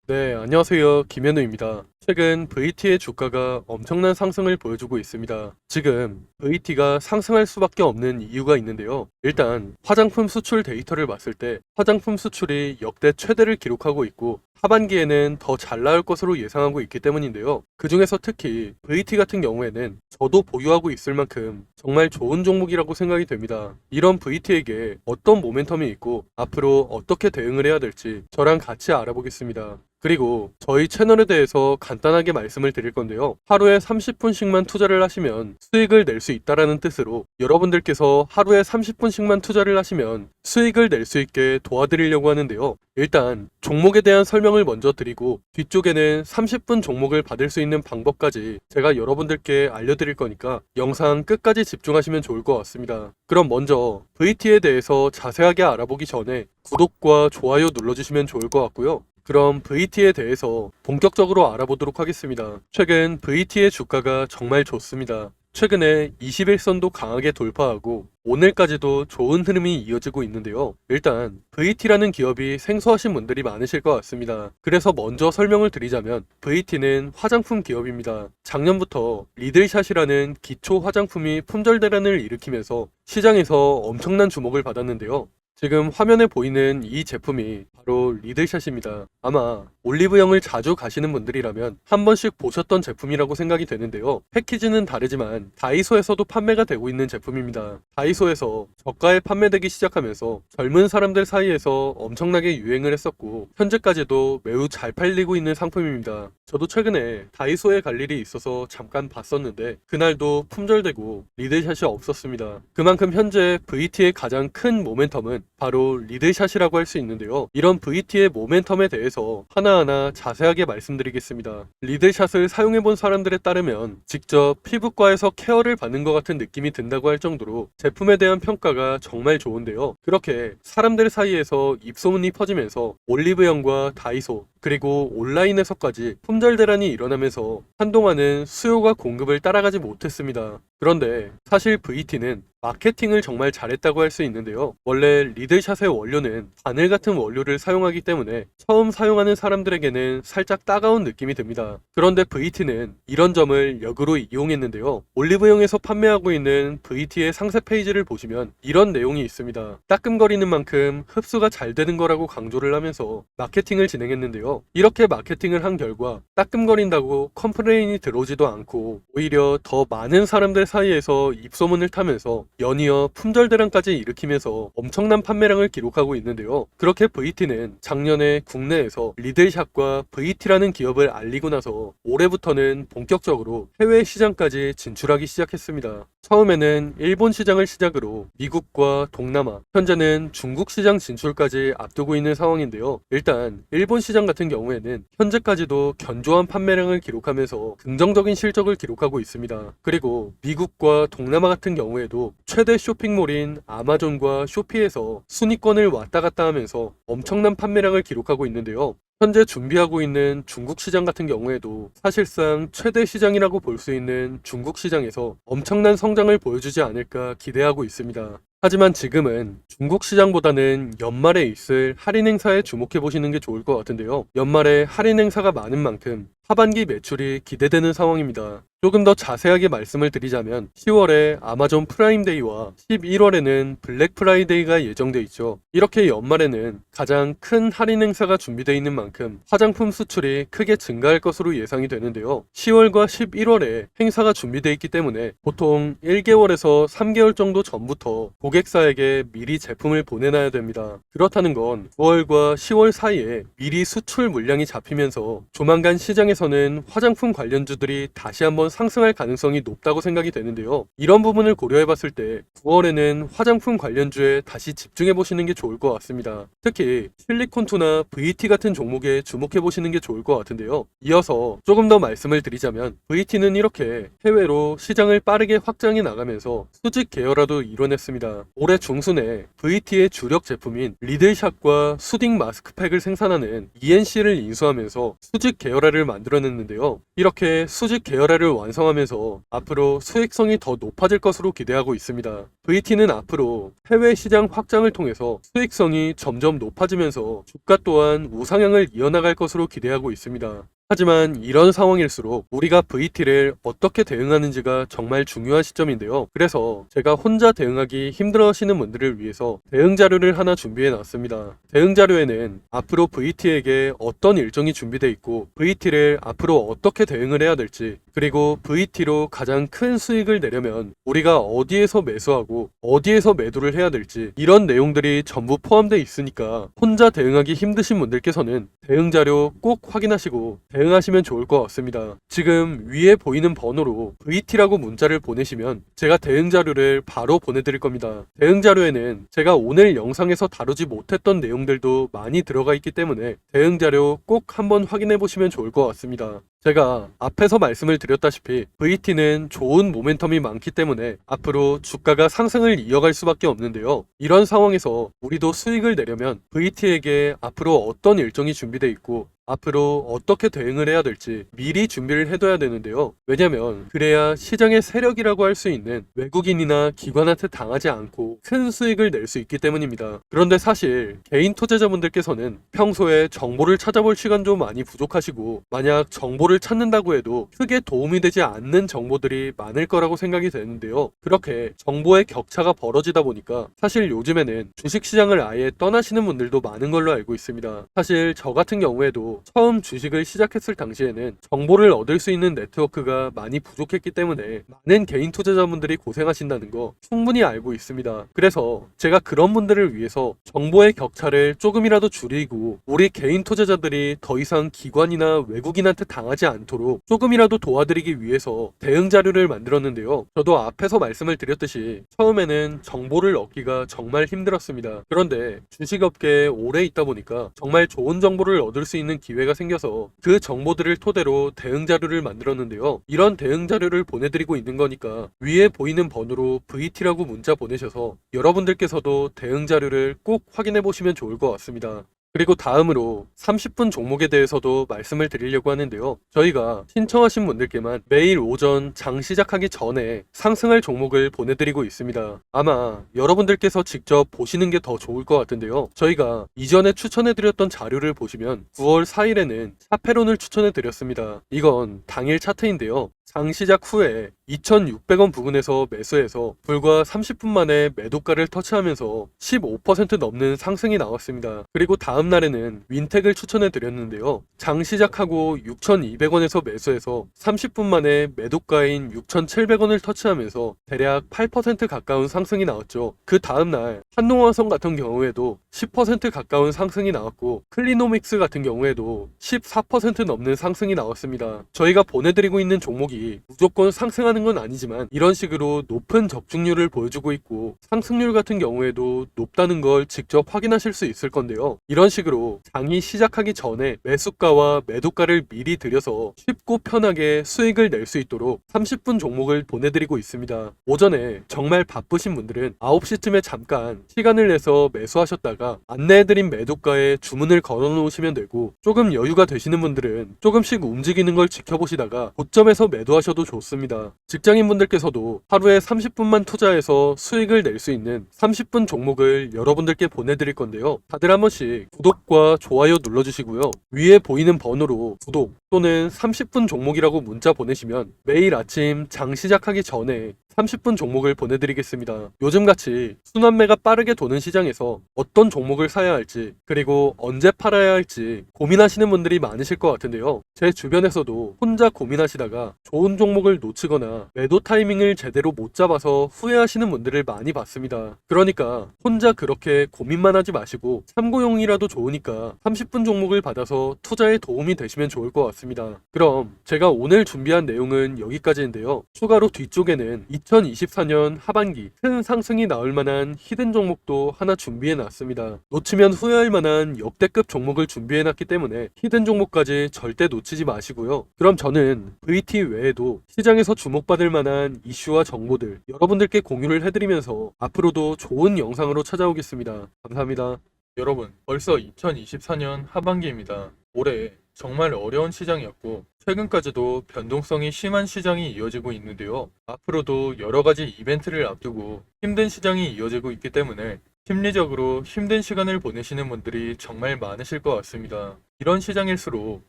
네, 안녕하세요. 김현우입니다. 최근 VT의 주가가 엄청난 상승을 보여주고 있습니다. 지금 VT가 상승할 수밖에 없는 이유가 있는데요. 일단 화장품 수출 데이터를 봤을 때 화장품 수출이 역대 최대를 기록하고 있고 하반기에는 더 잘 나올 것으로 예상하고 있기 때문인데요. 그 중에서 특히 VT 같은 경우에는 저도 보유하고 있을 만큼 정말 좋은 종목이라고 생각이 됩니다. 이런 VT에게 어떤 모멘텀이 있고 앞으로 어떻게 대응을 해야 될지 저랑 같이 알아보겠습니다. 그리고 저희 채널에 대해서 간단하게 말씀을 드릴 건데요. 하루에 30분씩만 투자를 하시면 수익을 낼 수 있다라는 뜻으로 여러분들께서 하루에 30분씩만 투자를 하시면 수익을 낼 수 있게 도와드리려고 하는데요. 일단 종목에 대한 설명을 먼저 드리고 뒤쪽에는 30분 종목을 받을 수 있는 방법까지 제가 여러분들께 알려드릴 거니까 영상 끝까지 집중하시면 좋을 것 같습니다. 그럼 먼저 VT에 대해서 자세하게 알아보기 전에 구독과 좋아요 눌러주시면 좋을 것 같고요. 그럼 VT에 대해서 본격적으로 알아보도록 하겠습니다. 최근 VT의 주가가 정말 좋습니다. 최근에 21선도 강하게 돌파하고 오늘까지도 좋은 흐름이 이어지고 있는데요. 일단 VT라는 기업이 생소하신 분들이 많으실 것 같습니다. 그래서 먼저 설명을 드리자면 VT는 화장품 기업입니다. 작년부터 리들샷이라는 기초 화장품이 품절 대란을 일으키면서 시장에서 엄청난 주목을 받았는데요. 지금 화면에 보이는 이 제품이 바로 리들샷입니다. 아마 올리브영을 자주 가시는 분들이라면 한 번씩 보셨던 제품이라고 생각이 되는데요. 패키지는 다르지만 다이소에서도 판매가 되고 있는 제품입니다. 다이소에서 저가에 판매되기 시작하면서 젊은 사람들 사이에서 엄청나게 유행을 했었고 현재까지도 매우 잘 팔리고 있는 상품입니다. 저도 최근에 다이소에 갈 일이 있어서 잠깐 봤었는데 그날도 품절되고 리들샷이 없었습니다. 그만큼 현재 VT의 가장 큰 모멘텀은 바로 리들샷이라고 할 수 있는데요. 이런 VT의 모멘텀에 대해서 하나하나 자세하게 말씀드리겠습니다. 리들샷을 사용해본 사람들에 따르면 직접 피부과에서 케어를 받는 것 같은 느낌이 든다고 할 정도로 제품에 대한 평가가 정말 좋은데요. 그렇게 사람들 사이에서 입소문이 퍼지면서 올리브영과 다이소 그리고 온라인에서까지 품절 대란이 일어나면서 한동안은 수요가 공급을 따라가지 못했습니다. 그런데 사실 VT는 마케팅을 정말 잘했다고 할 수 있는데요. 원래 리들샷의 원료는 바늘 같은 원료를 사용하기 때문에 처음 사용하는 사람들에게는 살짝 따가운 느낌이 듭니다. 그런데 VT는 이런 점을 역으로 이용했는데요. 올리브영에서 판매하고 있는 VT의 상세 페이지를 보시면 이런 내용이 있습니다. 따끔거리는 만큼 흡수가 잘 되는 거라고 강조를 하면서 마케팅을 진행했는데요. 이렇게 마케팅을 한 결과 따끔거린다고 컴플레인이 들어오지도 않고 오히려 더 많은 사람들 사이에서 입소문을 타면서 연이어 품절 대란까지 일으키면서 엄청난 판매량을 기록하고 있는데요. 그렇게 VT는 작년에 국내에서 리들샷과 VT라는 기업을 알리고 나서 올해부터는 본격적으로 해외 시장까지 진출하기 시작했습니다. 처음에는 일본 시장을 시작으로 미국과 동남아, 현재는 중국 시장 진출까지 앞두고 있는 상황인데요. 일단 일본 시장 같은 경우에는 현재까지도 견조한 판매량을 기록하면서 긍정적인 실적을 기록하고 있습니다. 그리고 미국과 동남아 같은 경우에도 최대 쇼핑몰인 아마존과 쇼피에서 순위권을 왔다 갔다 하면서 엄청난 판매량을 기록하고 있는데요. 현재 준비하고 있는 중국 시장 같은 경우에도 사실상 최대 시장이라고 볼 수 있는 중국 시장에서 엄청난 성장을 보여주지 않을까 기대하고 있습니다. 하지만 지금은 중국 시장보다는 연말에 있을 할인 행사에 주목해 보시는 게 좋을 것 같은데요. 연말에 할인 행사가 많은 만큼 하반기 매출이 기대되는 상황입니다. 조금 더 자세하게 말씀을 드리자면 10월에 아마존 프라임데이와 11월에는 블랙 프라이데이가 예정돼 있죠. 이렇게 연말에는 가장 큰 할인 행사가 준비되어 있는 만큼 화장품 수출이 크게 증가할 것으로 예상이 되는데요. 10월과 11월에 행사가 준비되어 있기 때문에 보통 1개월에서 3개월 정도 전부터 고객사에게 미리 제품을 보내놔야 됩니다. 그렇다는 건 9월과 10월 사이에 미리 수출 물량이 잡히면서 조만간 시장에서는 화장품 관련주들이 다시 한번 상승할 가능성이 높다고 생각이 되는데요. 이런 부분을 고려해 봤을 때 9월에는 화장품 관련주에 다시 집중해 보시는 게 좋을 것 같습니다. 특히 실리콘투나 VT 같은 종목에 주목해 보시는 게 좋을 것 같은데요. 이어서 조금 더 말씀을 드리자면 VT는 이렇게 해외로 시장을 빠르게 확장해 나가면서 수직 계열화도 이뤄냈습니다. 올해 중순에 VT의 주력 제품인 리들샷과 수딩 마스크팩을 생산하는 ENC를 인수하면서 수직 계열화를 만들어냈는데요. 이렇게 수직 계열화를 완성하면서 앞으로 수익성이 더 높아질 것으로 기대하고 있습니다. VT는 앞으로 해외 시장 확장을 통해서 수익성이 점점 높아지면서 주가 또한 우상향을 이어나갈 것으로 기대하고 있습니다. 하지만 이런 상황일수록 우리가 VT를 어떻게 대응하는지가 정말 중요한 시점인데요. 그래서 제가 혼자 대응하기 힘들어 하시는 분들을 위해서 대응 자료를 하나 준비해 놨습니다. 대응 자료에는 앞으로 VT에게 어떤 일정이 준비되어 있고 VT를 앞으로 어떻게 대응을 해야 될지, 그리고 VT로 가장 큰 수익을 내려면 우리가 어디에서 매수하고 어디에서 매도를 해야 될지, 이런 내용들이 전부 포함되어 있으니까 혼자 대응하기 힘드신 분들께서는 대응 자료 꼭 확인하시고 대응하시면 좋을 것 같습니다. 지금 위에 보이는 번호로 VT라고 문자를 보내시면 제가 대응 자료를 바로 보내드릴 겁니다. 대응 자료에는 제가 오늘 영상에서 다루지 못했던 내용들도 많이 들어가 있기 때문에 대응 자료 꼭 한번 확인해 보시면 좋을 것 같습니다. 제가 앞에서 말씀을 드렸다시피 VT는 좋은 모멘텀이 많기 때문에 앞으로 주가가 상승을 이어갈 수밖에 없는데요. 이런 상황에서 우리도 수익을 내려면 VT에게 앞으로 어떤 일정이 준비되어 있고 앞으로 어떻게 대응을 해야 될지 미리 준비를 해둬야 되는데요. 왜냐면 그래야 시장의 세력이라고 할 수 있는 외국인이나 기관한테 당하지 않고 큰 수익을 낼 수 있기 때문입니다. 그런데 사실 개인 투자자분들께서는 평소에 정보를 찾아볼 시간도 많이 부족하시고, 만약 정보를 찾는다고 해도 크게 도움이 되지 않는 정보들이 많을 거라고 생각이 되는데요. 그렇게 정보의 격차가 벌어지다 보니까 사실 요즘에는 주식시장을 아예 떠나시는 분들도 많은 걸로 알고 있습니다. 사실 저 같은 경우에도 처음 주식을 시작했을 당시에는 정보를 얻을 수 있는 네트워크가 많이 부족했기 때문에 많은 개인 투자자분들이 고생하신다는 거 충분히 알고 있습니다. 그래서 제가 그런 분들을 위해서 정보의 격차를 조금이라도 줄이고 우리 개인 투자자들이 더 이상 기관이나 외국인한테 당하지 않도록 조금이라도 도와드리기 위해서 대응 자료를 만들었는데요. 저도 앞에서 말씀을 드렸듯이 처음에는 정보를 얻기가 정말 힘들었습니다. 그런데 주식업계에 오래 있다 보니까 정말 좋은 정보를 얻을 수 있는 기회가 생겨서 그 정보들을 토대로 대응 자료를 만들었는데요. 이런 대응 자료를 보내드리고 있는 거니까 위에 보이는 번호로 VT라고 문자 보내셔서 여러분들께서도 대응 자료를 꼭 확인해 보시면 좋을 것 같습니다. 그리고 다음으로 30분 종목에 대해서도 말씀을 드리려고 하는데요. 저희가 신청하신 분들께만 매일 오전 장 시작하기 전에 상승할 종목을 보내드리고 있습니다. 아마 여러분들께서 직접 보시는 게 더 좋을 것 같은데요. 저희가 이전에 추천해드렸던 자료를 보시면 9월 4일에는 샤페론을 추천해드렸습니다. 이건 당일 차트인데요. 장 시작 후에 2,600원 부근에서 매수해서 불과 30분 만에 매도가를 터치하면서 15% 넘는 상승이 나왔습니다. 그리고 다음 날에는 윈텍을 추천해 드렸는데요. 장 시작하고 6,200원에서 매수해서 30분 만에 매도가인 6,700원을 터치하면서 대략 8% 가까운 상승이 나왔죠. 그 다음 날 한농화성 같은 경우에도 10% 가까운 상승이 나왔고, 클리노믹스 같은 경우에도 14% 넘는 상승이 나왔습니다. 저희가 보내드리고 있는 종목이 무조건 상승하는 건 아니지만 이런 식으로 높은 적중률을 보여주고 있고 상승률 같은 경우에도 높다는 걸 직접 확인하실 수 있을 건데요. 이런 식으로 장이 시작하기 전에 매수가와 매도가를 미리 들여서 쉽고 편하게 수익을 낼 수 있도록 30분 종목을 보내드리고 있습니다. 오전에 정말 바쁘신 분들은 9시쯤에 잠깐 시간을 내서 매수하셨다가 안내해드린 매도가에 주문을 걸어 놓으시면 되고, 조금 여유가 되시는 분들은 조금씩 움직이는 걸 지켜보시다가 고점에서 매도하셔도 좋습니다. 직장인분들께서도 하루에 30분만 투자해서 수익을 낼 수 있는 30분 종목을 여러분들께 보내드릴 건데요. 다들 한 번씩 구독과 좋아요 눌러주시고요. 위에 보이는 번호로 구독 또는 30분 종목이라고 문자 보내시면 매일 아침 장 시작하기 전에 30분 종목을 보내드리겠습니다. 요즘같이 순환매가 빠르게 도는 시장에서 어떤 종목을 사야 할지, 그리고 언제 팔아야 할지 고민하시는 분들이 많으실 것 같은데요. 제 주변에서도 혼자 고민하시다가 좋은 종목을 놓치거나 매도 타이밍을 제대로 못 잡아서 후회하시는 분들을 많이 봤습니다. 그러니까 혼자 그렇게 고민만 하지 마시고 참고용이라도 좋으니까 30분 종목을 받아서 투자에 도움이 되시면 좋을 것 같습니다. 그럼 제가 오늘 준비한 내용은 여기까지인데요. 추가로 뒤쪽에는 2024년 하반기 큰 상승이 나올 만한 히든 종목도 하나 준비해 놨습니다. 놓치면 후회할 만한 역대급 종목을 준비해 놨기 때문에 히든 종목까지 절대 놓치지 마시고요. 그럼 저는 VT 외에도 시장에서 주목받을 만한 이슈와 정보들 여러분들께 공유를 해드리면서 앞으로도 좋은 영상으로 찾아오겠습니다. 감사합니다. 여러분, 벌써 2024년 하반기입니다. 올해 정말 어려운 시장이었고 최근까지도 변동성이 심한 시장이 이어지고 있는데요. 앞으로도 여러 가지 이벤트를 앞두고 힘든 시장이 이어지고 있기 때문에 심리적으로 힘든 시간을 보내시는 분들이 정말 많으실 것 같습니다. 이런 시장일수록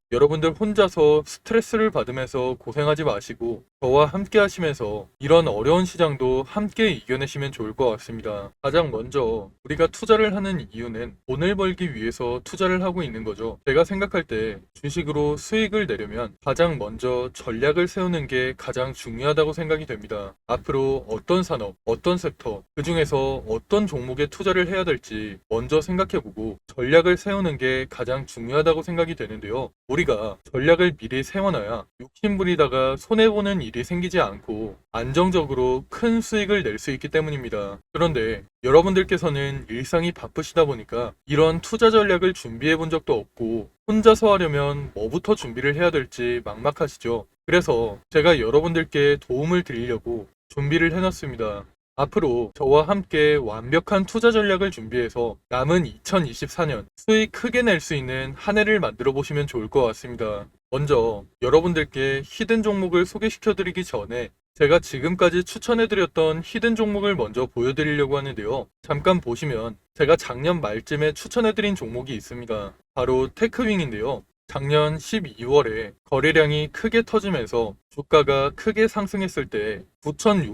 여러분들 혼자서 스트레스를 받으면서 고생하지 마시고 저와 함께 하시면서 이런 어려운 시장도 함께 이겨내시면 좋을 것 같습니다. 가장 먼저 우리가 투자를 하는 이유는 돈을 벌기 위해서 투자를 하고 있는 거죠. 제가 생각할 때 주식으로 수익을 내려면 가장 먼저 전략을 세우는 게 가장 중요하다고 생각이 됩니다. 앞으로 어떤 산업, 어떤 섹터, 그 중에서 어떤 종목에 투자를 해야 될지 먼저 생각해보고 전략을 세우는 게 가장 중요하다고 생각이 되는데요. 우리가 전략을 미리 세워놔야 욕심부리다가 손해보는 일이 생기지 않고 안정적으로 큰 수익을 낼 수 있기 때문입니다. 그런데 여러분들께서는 일상이 바쁘시다 보니까 이런 투자 전략을 준비해 본 적도 없고 혼자서 하려면 뭐부터 준비를 해야 될지 막막하시죠. 그래서 제가 여러분들께 도움을 드리려고 준비를 해놨습니다. 앞으로 저와 함께 완벽한 투자 전략을 준비해서 남은 2024년 수익 크게 낼 수 있는 한 해를 만들어 보시면 좋을 것 같습니다. 먼저 여러분들께 히든 종목을 소개시켜 드리기 전에 제가 지금까지 추천해드렸던 히든 종목을 먼저 보여드리려고 하는데요. 잠깐 보시면 제가 작년 말쯤에 추천해드린 종목이 있습니다. 바로 테크윙인데요. 작년 12월에 거래량이 크게 터지면서 주가가 크게 상승했을 때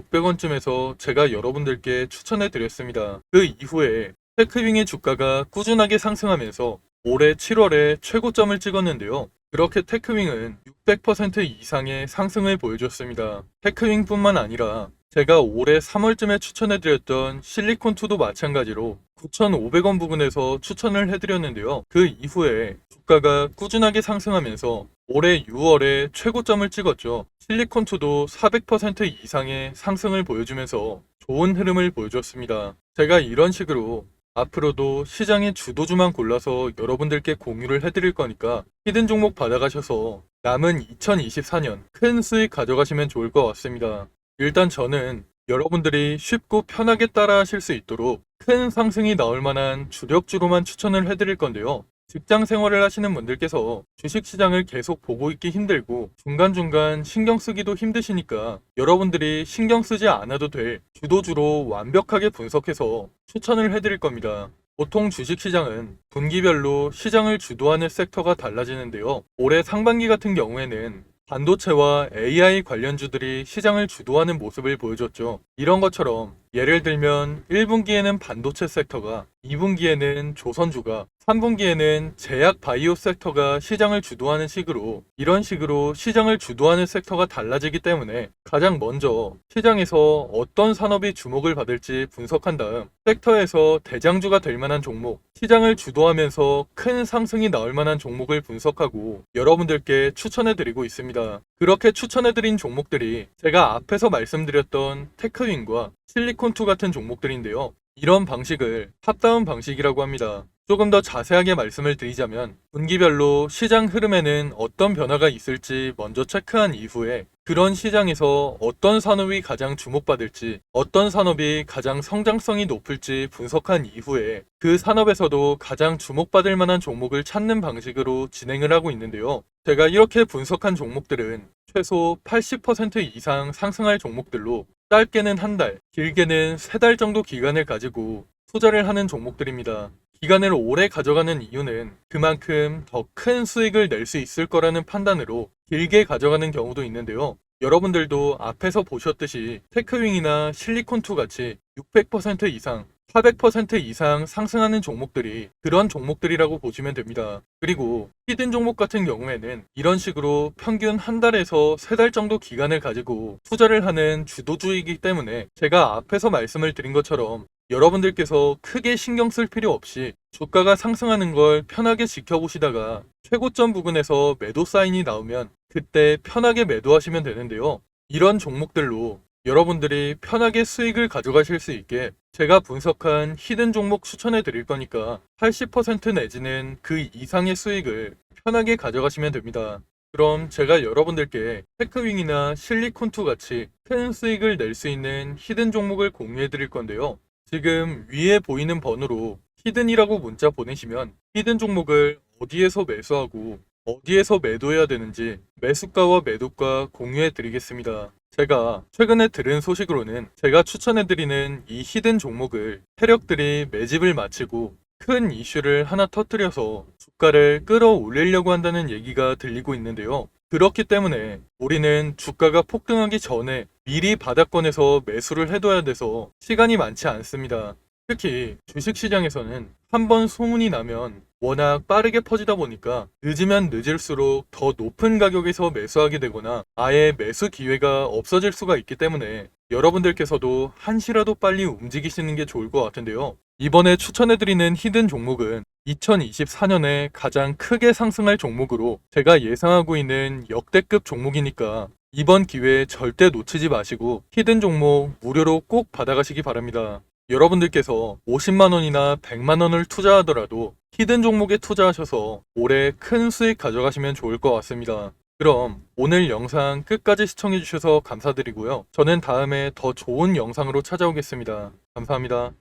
9,600원쯤에서 제가 여러분들께 추천해 드렸습니다. 그 이후에 테크윙의 주가가 꾸준하게 상승하면서 올해 7월에 최고점을 찍었는데요. 그렇게 테크윙은 600% 이상의 상승을 보여줬습니다. 테크윙뿐만 아니라 제가 올해 3월쯤에 추천해드렸던 실리콘2도 마찬가지로 9,500원 부근에서 추천을 해드렸는데요. 그 이후에 주가가 꾸준하게 상승하면서 올해 6월에 최고점을 찍었죠. 실리콘2도 400% 이상의 상승을 보여주면서 좋은 흐름을 보여줬습니다. 제가 이런 식으로 앞으로도 시장의 주도주만 골라서 여러분들께 공유를 해드릴 거니까 히든 종목 받아가셔서 남은 2024년 큰 수익 가져가시면 좋을 것 같습니다. 일단 저는 여러분들이 쉽고 편하게 따라 하실 수 있도록 큰 상승이 나올 만한 주력주로만 추천을 해드릴 건데요. 직장 생활을 하시는 분들께서 주식시장을 계속 보고 있기 힘들고 중간중간 신경 쓰기도 힘드시니까 여러분들이 신경 쓰지 않아도 될 주도주로 완벽하게 분석해서 추천을 해드릴 겁니다. 보통 주식시장은 분기별로 시장을 주도하는 섹터가 달라지는데요. 올해 상반기 같은 경우에는 반도체와 AI 관련주들이 시장을 주도하는 모습을 보여줬죠. 이런 것처럼 예를 들면 1분기에는 반도체 섹터가, 2분기에는 조선주가, 3분기에는 제약 바이오 섹터가 시장을 주도하는 식으로 이런 식으로 시장을 주도하는 섹터가 달라지기 때문에 가장 먼저 시장에서 어떤 산업이 주목을 받을지 분석한 다음 섹터에서 대장주가 될 만한 종목, 시장을 주도하면서 큰 상승이 나올 만한 종목을 분석하고 여러분들께 추천해 드리고 있습니다. 그렇게 추천해 드린 종목들이 제가 앞에서 말씀드렸던 테크윙과 실리콘2 같은 종목들인데요. 이런 방식을 탑다운 방식이라고 합니다. 조금 더 자세하게 말씀을 드리자면 분기별로 시장 흐름에는 어떤 변화가 있을지 먼저 체크한 이후에 그런 시장에서 어떤 산업이 가장 주목받을지 어떤 산업이 가장 성장성이 높을지 분석한 이후에 그 산업에서도 가장 주목받을 만한 종목을 찾는 방식으로 진행을 하고 있는데요. 제가 이렇게 분석한 종목들은 최소 80% 이상 상승할 종목들로 짧게는 한 달, 길게는 세 달 정도 기간을 가지고 투자를 하는 종목들입니다. 기간을 오래 가져가는 이유는 그만큼 더 큰 수익을 낼 수 있을 거라는 판단으로 길게 가져가는 경우도 있는데요. 여러분들도 앞에서 보셨듯이 테크윙이나 실리콘2 같이 600% 이상, 400% 이상 상승하는 종목들이 그런 종목들이라고 보시면 됩니다. 그리고 히든 종목 같은 경우에는 이런 식으로 평균 한 달에서 세 달 정도 기간을 가지고 투자를 하는 주도주이기 때문에 제가 앞에서 말씀을 드린 것처럼 여러분들께서 크게 신경 쓸 필요 없이 주가가 상승하는 걸 편하게 지켜보시다가 최고점 부근에서 매도 사인이 나오면 그때 편하게 매도하시면 되는데요. 이런 종목들로 여러분들이 편하게 수익을 가져가실 수 있게 제가 분석한 히든 종목 추천해 드릴 거니까 80% 내지는 그 이상의 수익을 편하게 가져가시면 됩니다. 그럼 제가 여러분들께 테크윙이나 실리콘2 같이 큰 수익을 낼 수 있는 히든 종목을 공유해 드릴 건데요. 지금 위에 보이는 번호로 히든이라고 문자 보내시면 히든 종목을 어디에서 매수하고 어디에서 매도해야 되는지 매수가와 매도가 공유해 드리겠습니다. 제가 최근에 들은 소식으로는 제가 추천해 드리는 이 히든 종목을 세력들이 매집을 마치고 큰 이슈를 하나 터뜨려서 주가를 끌어올리려고 한다는 얘기가 들리고 있는데요. 그렇기 때문에 우리는 주가가 폭등하기 전에 미리 바닥권에서 매수를 해둬야 돼서 시간이 많지 않습니다. 특히 주식시장에서는 한번 소문이 나면 워낙 빠르게 퍼지다 보니까 늦으면 늦을수록 더 높은 가격에서 매수하게 되거나 아예 매수 기회가 없어질 수가 있기 때문에 여러분들께서도 한시라도 빨리 움직이시는 게 좋을 것 같은데요. 이번에 추천해드리는 히든 종목은 2024년에 가장 크게 상승할 종목으로 제가 예상하고 있는 역대급 종목이니까 이번 기회에 절대 놓치지 마시고 히든 종목 무료로 꼭 받아가시기 바랍니다. 여러분들께서 50만원이나 100만원을 투자하더라도 히든 종목에 투자하셔서 올해 큰 수익 가져가시면 좋을 것 같습니다. 그럼 오늘 영상 끝까지 시청해주셔서 감사드리고요. 저는 다음에 더 좋은 영상으로 찾아오겠습니다. 감사합니다.